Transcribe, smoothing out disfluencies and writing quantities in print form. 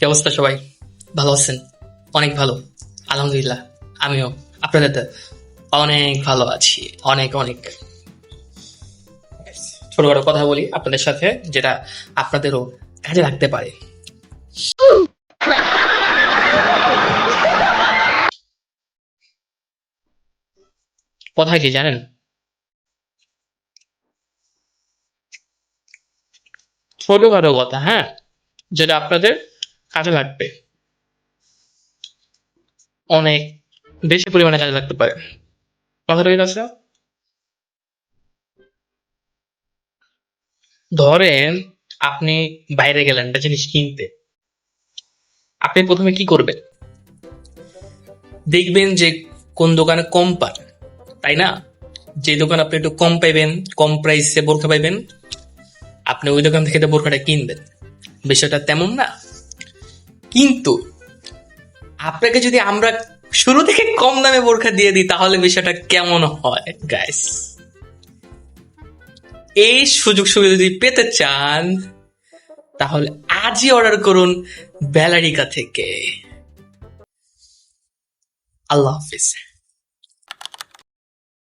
কি অবস্থা সবাই? ভালো আছেন? অনেক ভালো, আলহামদুলিল্লাহ। আমিও আপনাদের অনেক ভালো আছি, অনেক অনেক। ছোটখাটো কথা বলি আপনাদের সাথে, যেটা আপনাদেরও কাজে লাগতে পারে। কথা কি জানেন? ছোটখাটো কথা, হ্যাঁ, যেটা আপনাদের কাজে লাগবে, অনেক বেশি পরিমাণে কাজে লাগতে পারে। কথাটা কি আছে? ধরেন আপনি বাইরে গেলেন একটা জিনিস কিনতে, আপনি প্রথমে কি করবেন? দেখবেন যে কোন দোকানে কম পান, তাই না? যে দোকান আপনি একটু কম পাইবেন, কম প্রাইসে বোরখা পাইবেন, আপনি ওই দোকান থেকে বোরখাটা কিনবেন। বিষয়টা তেমন না, কিন্তু আপনাকে যদি আমরা শুরু থেকে কম দামে বোরখা দিয়ে দিই, তাহলে বিষয়টা কেমন হয় গাইস? এই সুযোগ সুবিধা যদি পেতে চান, তাহলে আজই অর্ডার করুন বেলারিকা থেকে। আল্লাহ হাফিজ।